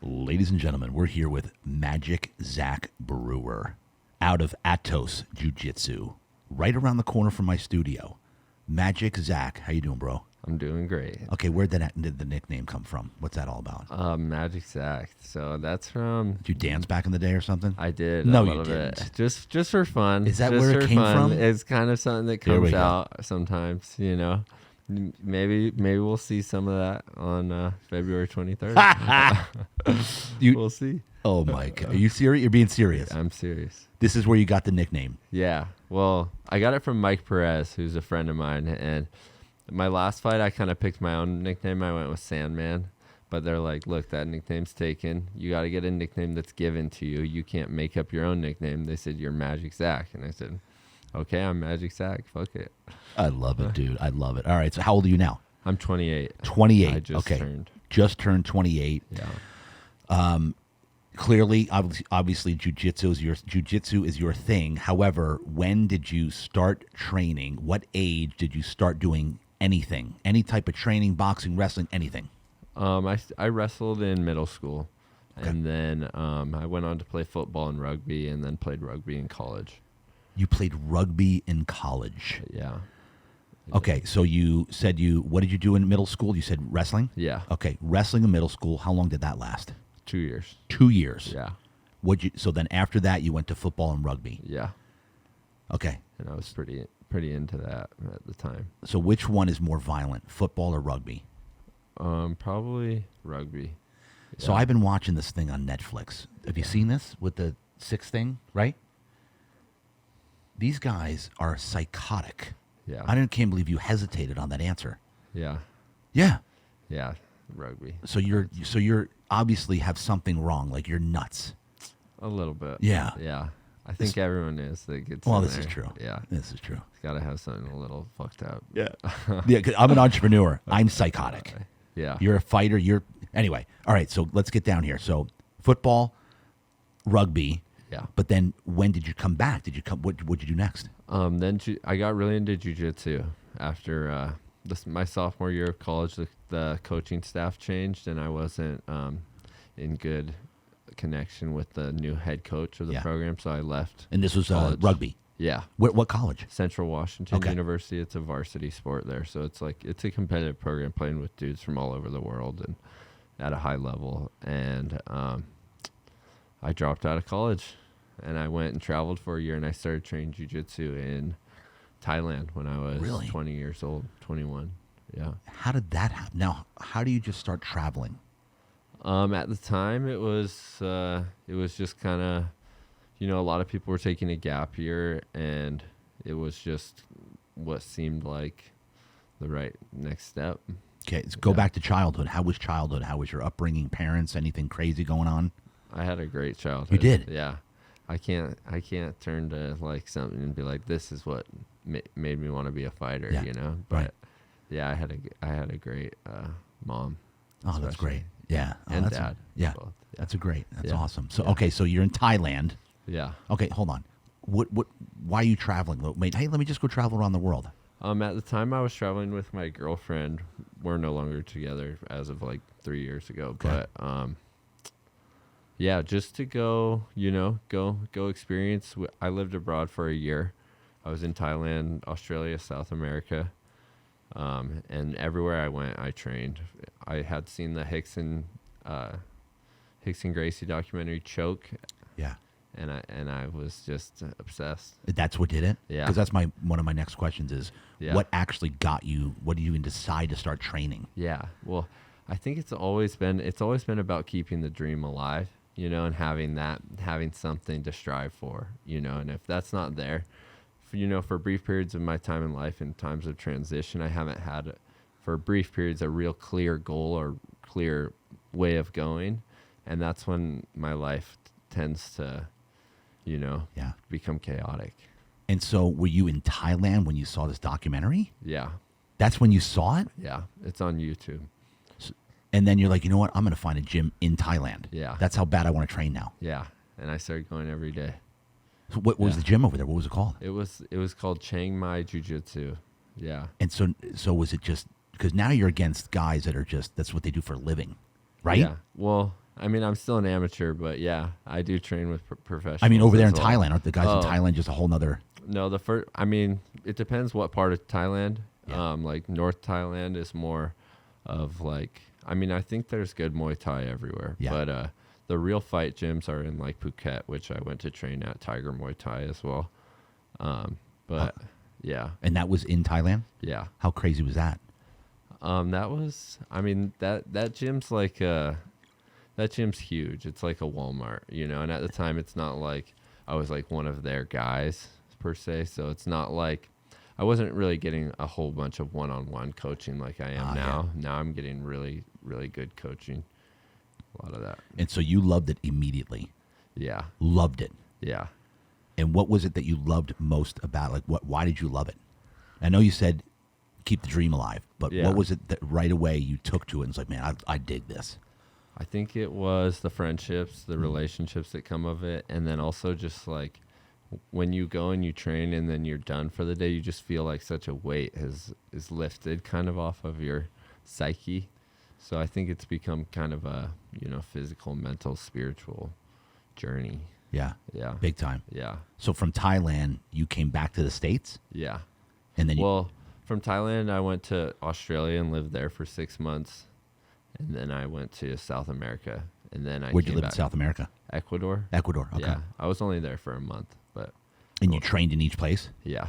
Ladies and gentlemen, we're here with Magic Zach Brewer out of Atos Jiu-Jitsu, right around the corner from my studio. Magic Zach, how you doing, bro? I'm doing great. Okay, where did the nickname come from? What's that all about? Magic Zach. So that's from. Did you dance back in the day or something? I did. No, a you little didn't. Bit. Just for fun. Is that just where it for came fun. from? It's kind of something that There we comes go. out sometimes. You know, maybe we'll see some of that on February 23rd. We'll see. Oh my God, are you serious? You're being serious. I'm serious. This is where you got the nickname. Yeah. Well, I got it from Mike Perez, who's a friend of mine, and my last fight, I kind of picked my own nickname. I went with Sandman, but they're like, look, that nickname's taken. You got to get a nickname that's given to you. You can't make up your own nickname. They said, you're Magic Zach. And I said, okay, I'm Magic Zach. Fuck it. I love it, dude. I love it. All right, so how old are you now? I'm 28. 28. I just okay. turned. Just turned 28. Yeah. Clearly, obviously, jiu-jitsu is your thing. However, when did you start training? What age did you start doing anything? Any type of training, boxing, wrestling, anything? I wrestled in middle school, Okay. and then I went on to play football and rugby, and then played rugby in college. You played rugby in college. Yeah. Okay, so you said what did you do in middle school? You said wrestling? Yeah. Okay, wrestling in middle school. How long did that last? 2 years. 2 years. Yeah. So then after that, you went to football and rugby. Yeah. Okay. And I was pretty into that at the time. So which one is more violent, football or rugby? Probably rugby. So I've been watching this thing on Netflix. Have you seen this with the 6 thing, right? These guys are psychotic. Yeah. Can't believe you hesitated on that answer. Yeah. Yeah. Yeah. Rugby. So you're obviously have something wrong, like you're nuts. A little bit. Yeah. Yeah. I think everyone is that gets Well, in this there. is true. Yeah. This is true. It's got to have something a little fucked up. Yeah. Yeah, 'cause I'm an entrepreneur. I'm psychotic. Yeah. You're a fighter. Anyway. All right. So let's get down here. So football, rugby. Yeah. But then when did you come back? What did you do next? Then I got really into jiu-jitsu after my sophomore year of college. The coaching staff changed, and I wasn't in good connection with the new head coach of the program, so I left. And this was rugby. Yeah. What college? Central Washington Okay. University. It's a varsity sport there, so it's a competitive program playing with dudes from all over the world and at a high level. And I dropped out of college, and I went and traveled for a year, and I started training jiu-jitsu in Thailand when I was Really? 20 years old, 21. Yeah. How did that happen? Now, how do you just start traveling? At the time, it was just kind of, a lot of people were taking a gap year, and it was just what seemed like the right next step. Okay, let's go back to childhood. How was childhood? How was your upbringing? Parents? Anything crazy going on? I had a great childhood. You did? Yeah. I can't turn to like something and be like, this is what made me want to be a fighter, Yeah. But Right. yeah, I had a great mom. Oh, that's especially. great. Yeah. Oh, And that's dad. Yeah. Both. Yeah. That's Yeah. awesome. So, Yeah. okay, so you're in Thailand. Yeah. Okay, hold on. Why are you traveling? Wait, hey, let me just go travel around the world. At the time I was traveling with my girlfriend. We're no longer together as of like 3 years ago. Okay. But yeah, just to go, go experience. I lived abroad for a year. I was in Thailand, Australia, South America. And everywhere I went, I trained. I had seen the Hickson Gracie documentary, Choke. Yeah. And I was just obsessed. That's what did it? Yeah. Because that's one of my next questions is Yeah. what actually got you, what did you even decide to start training? Yeah. Well, I think it's always been about keeping the dream alive, and having something to strive for, and if that's not there, for brief periods of my time in life and times of transition, I haven't had for brief periods a real clear goal or clear way of going. And that's when my life tends to, become chaotic. And so were you in Thailand when you saw this documentary? Yeah. That's when you saw it? Yeah. It's on YouTube. And then you're like, you know what? I'm going to find a gym in Thailand. Yeah. That's how bad I want to train now. Yeah. And I started going every day. So what was the gym over there? What was it called? It was called Chiang Mai Jiu-Jitsu. Yeah. And so was it just because now you're against guys that are just, that's what they do for a living, right? Yeah. Well, I mean, I'm still an amateur, but yeah, I do train with professionals. I mean, over there in as well. Thailand, aren't the guys in Oh, Thailand just a whole nother? no, the first. I mean, it depends what part of Thailand. Yeah. Like North Thailand is more of like. I mean, I think there's good Muay Thai everywhere, Yeah. but the real fight gyms are in like Phuket, which I went to train at Tiger Muay Thai as well. But yeah, And that was in Thailand? yeah. How crazy was that? That was. I mean, that gym's like that gym's huge. It's like a Walmart, you know. And at the time, it's not like I was like one of their guys per se. So it's not like I wasn't really getting a whole bunch of one-on-one coaching like I am now. Yeah. Now I'm getting really, really good coaching. A lot of that. And so you loved it immediately. Yeah. Loved it. Yeah. And what was it that you loved most about it? Like, why did you love it? I know you said keep the dream alive, but Yeah. what was it that right away you took to it and was like, man, I dig this? I think it was the friendships, the relationships that come of it. And then also just like when you go and you train and then you're done for the day, you just feel like such a weight is lifted kind of off of your psyche. So I think it's become kind of a, you know, physical, mental, spiritual journey. Yeah. Yeah. Big time. Yeah. So from Thailand, you came back to the States? Yeah. And then Well, from Thailand, I went to Australia and lived there for 6 months. And then I went to South America. And then I where'd you came live in back. South America? Ecuador. Ecuador. Okay. Yeah. I was only there for a month, but And you trained in each place? yeah.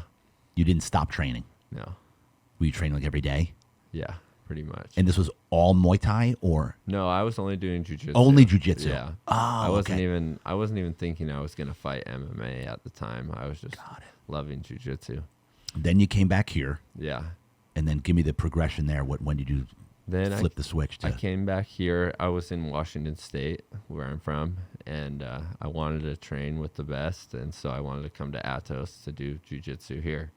You didn't stop training? No. Were you training like every day? Yeah. Pretty much. And this was all Muay Thai or No, I was only doing jujitsu. only jiu-jitsu? Yeah. Oh, I wasn't okay. even thinking I was gonna fight MMA at the time. I was just loving jujitsu. Then you came back here, Yeah. and then give me the progression there. When did you Then flip the switch to? I came back here. I was in Washington State, where I'm from, and I wanted to train with the best, and so I wanted to come to Atos to do jujitsu here.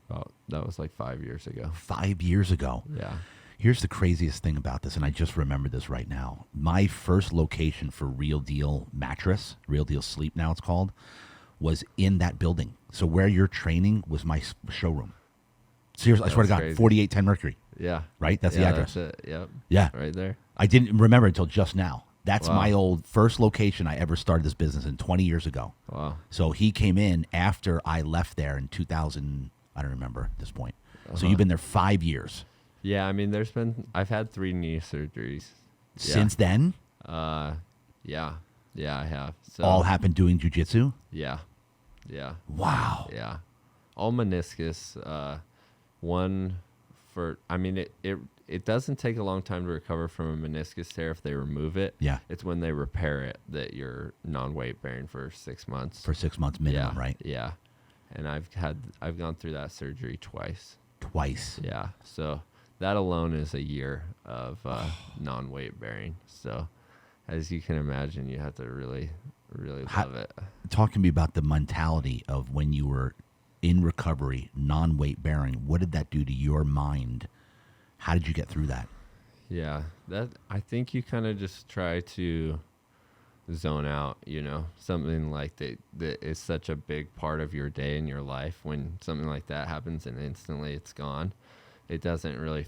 Well, that was like 5 years ago. 5 years ago. Yeah. Here's the craziest thing about this, and I just remembered this right now. My first location for Real Deal Mattress, Real Deal Sleep now it's called, was in that building. So where you're training was my showroom. Seriously, I swear to That's God, crazy. 4810 Mercury, Yeah. right? That's the Yeah, address. That's it. Yep. Yeah. Right there. I didn't remember until just now. That's Wow. my old first location I ever started this business in 20 years ago. Wow. So he came in after I left there in 2000. I don't remember at this point. So Uh-huh. you've been there 5 years. Yeah, I mean, I've had 3 knee surgeries. Yeah. Since then, Yeah, I have. So all happened doing jiu-jitsu? yeah, yeah, Wow. yeah. All meniscus. One for. I mean, it doesn't take a long time to recover from a meniscus tear if they remove it. Yeah. It's when they repair it that you're non-weight bearing for 6 months. For 6 months minimum, yeah, right? Yeah, and I've gone through that surgery twice. Twice. Yeah, so that alone is a year of non-weight bearing. So, as you can imagine, you have to really, really love it. Talk to me about the mentality of when you were in recovery, non-weight bearing. What did that do to your mind? How did you get through that? Yeah, that I think you kind of just try to zone out, you know, something like that is such a big part of your day and your life. When something like that happens and instantly it's gone, it doesn't really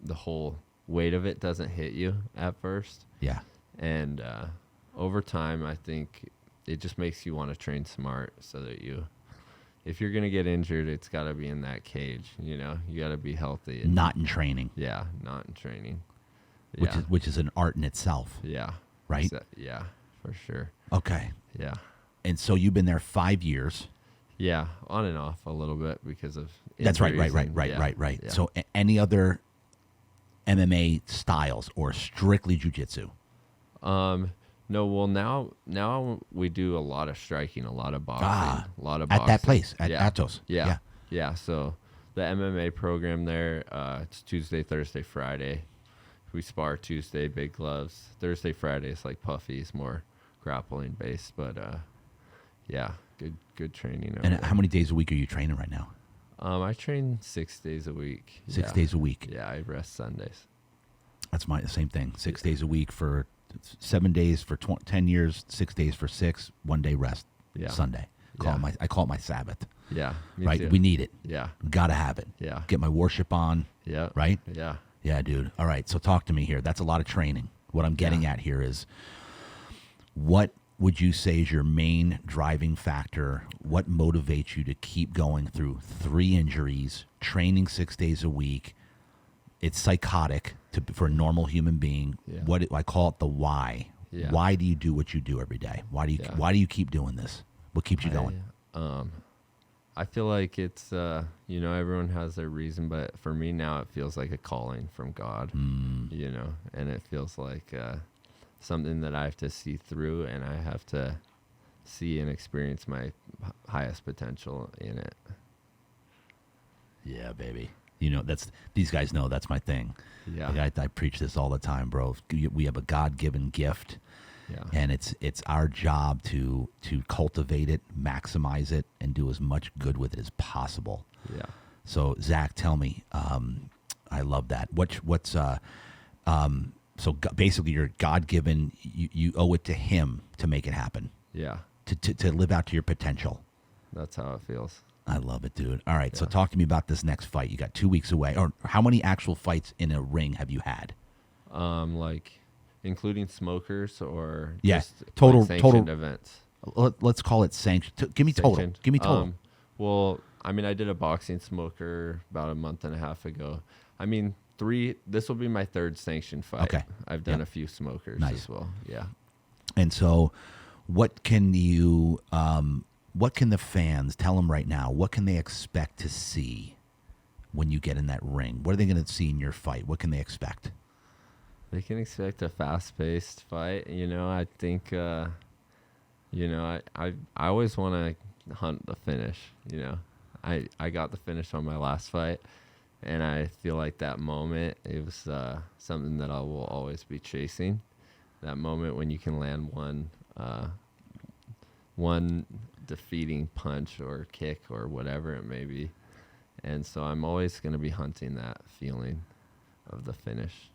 the whole weight of it doesn't hit you at first. Yeah. And over time, I think it just makes you want to train smart so that if you're going to get injured, it's got to be in that cage, you know, you got to be healthy. And, Not in training. yeah, not in training. Which is an art in itself. Yeah. Right? Yeah, for sure. Okay. Yeah. And so you've been there 5 years. Yeah, on and off a little bit because of That's right. injuries and- yeah, Right. yeah. So any other MMA styles or strictly jiu-jitsu? No, well now we do a lot of striking, a lot of boxing, a lot of At boxing. that place, at yeah. Atos. Yeah. Yeah. So the MMA program there, it's Tuesday, Thursday, Friday. We spar Tuesday, big gloves. Thursday, Friday is like puffies, more grappling based, but yeah, good training over And there. how many days a week are you training right now? I train 6 days a week. 6 Yeah. days a week. Yeah, I rest Sundays. That's the same thing. 6 days a week for 7 days for 10 years, 6 days for 6, 1 day rest. Yeah. Sunday. Yeah. I call it my Sabbath. Yeah. Me Right? too. We need it. Yeah. Gotta have it. Yeah. Get my worship on. Yeah. Right? Yeah. Yeah, dude. All right. So talk to me here. That's a lot of training. What I'm getting at here is, what would you say is your main driving factor? What motivates you to keep going through 3 injuries, training 6 days a week? It's psychotic for a normal human being. Yeah. I call it the why. Yeah. Why do you do what you do every day? Why do you keep doing this? What keeps you going? I feel like it's everyone has their reason, but for me now it feels like a calling from God. And it feels like something that I have to see through, and I have to see and experience my highest potential in it. Yeah, baby. These guys know that's my thing. Yeah. Like I preach this all the time, bro. We have a God-given gift, and it's our job to cultivate it, maximize it, and do as much good with it as possible. Yeah. So Zach, tell me, I love that. So basically, you're God-given. You owe it to Him to make it happen. Yeah. To live out to your potential. That's how it feels. I love it, dude. All right, so talk to me about this next fight. You got 2 weeks away. Or how many actual fights in a ring have you had? Like including smokers or Yeah, just total sanctioned events. Let's call it sanctioned. Give me total. Sanctioned. Give me total. Well, I mean, I did a boxing smoker about a month and a half ago. I mean, this will be my 3rd sanctioned fight. Okay. I've done a few smokers as well. Yeah. And so, what can the fans tell them right now? What can they expect to see when you get in that ring? What are they going to see in your fight? What can they expect? They can expect a fast-paced fight. I think, I always want to hunt the finish. I got the finish on my last fight, and I feel like that moment, it was something that I will always be chasing. That moment when you can land one defeating punch or kick or whatever it may be. And so I'm always going to be hunting that feeling of the finish.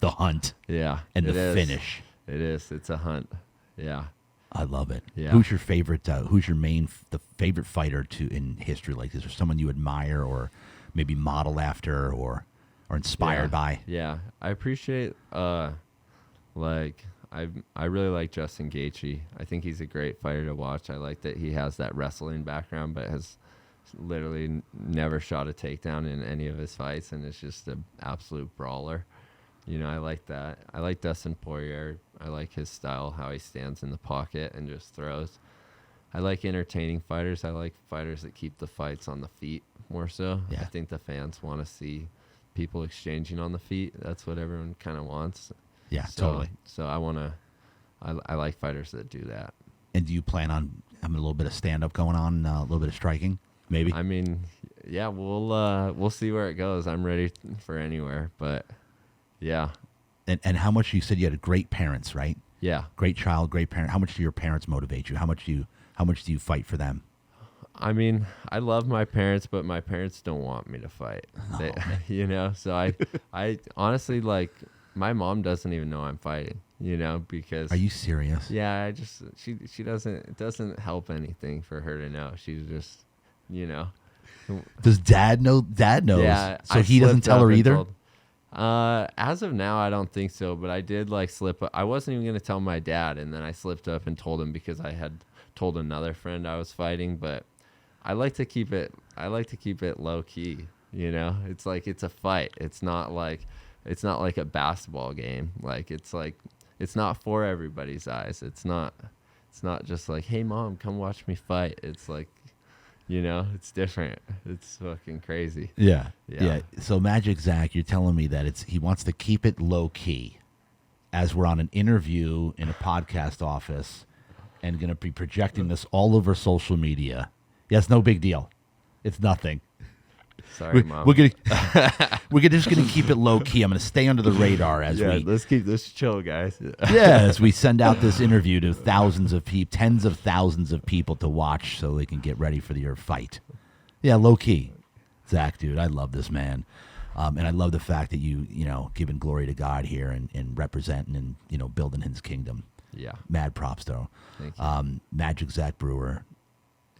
The hunt. Yeah. And the finish. It is. It's a hunt. Yeah. I love it. Yeah. Who's your favorite? Who's your the favorite fighter in history? Like, is there someone you admire or maybe model after or inspired by? Yeah. I appreciate, I really like Justin Gaethje. I think he's a great fighter to watch. I like that he has that wrestling background, but has literally never shot a takedown in any of his fights, and it's just an absolute brawler. I like that. I like Dustin Poirier. I like his style, how he stands in the pocket and just throws. I like entertaining fighters. I like fighters that keep the fights on the feet more so. Yeah. I think the fans want to see people exchanging on the feet. That's what everyone kind of wants. Yeah, totally. So I like fighters that do that. And do you plan on having a little bit of stand-up going on, a little bit of striking, maybe? I mean, yeah, we'll see where it goes. I'm ready for anywhere, but yeah. And how much, you said you had great parents, right? Yeah. Great child, great parent. How much do your parents motivate you? How much do you fight for them? I mean, I love my parents, but my parents don't want me to fight. So I honestly, like, my mom doesn't even know I'm fighting, because. Are you serious? Yeah, she doesn't, it doesn't help anything for her to know. She's just, Does Dad know? Dad knows. Yeah. So he doesn't tell her either? As of now, I don't think so, but I did slip up. I wasn't even going to tell my dad, and then I slipped up and told him because I had told another friend I was fighting, but I like to keep it low key, It's like it's a fight. It's not like a basketball game. It's not for everybody's eyes. It's not just like, "Hey mom, come watch me fight." It's like, it's different. It's fucking crazy. Yeah. Yeah. So Magic Zach, you're telling me that he wants to keep it low key as we're on an interview in a podcast office and going to be projecting this all over social media. Yes, no big deal. It's nothing. Sorry, Mom. We're just going to keep it low key. I'm going to stay under the radar let's keep this chill, guys. As we send out this interview to thousands of people, tens of thousands of people to watch so they can get ready for your fight. Yeah, low key. Zach, dude, I love this man. And I love the fact that you giving glory to God here and representing and, building his kingdom. Yeah. Mad props, though. Thank you. Magic Zach Brewer,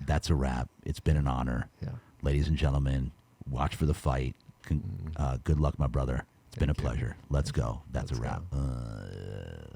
that's a wrap. It's been an honor. Yeah. Ladies and gentlemen, watch for the fight. Good luck, my brother. It's been a Thank you. pleasure. Let's go. That's Let's a wrap. go.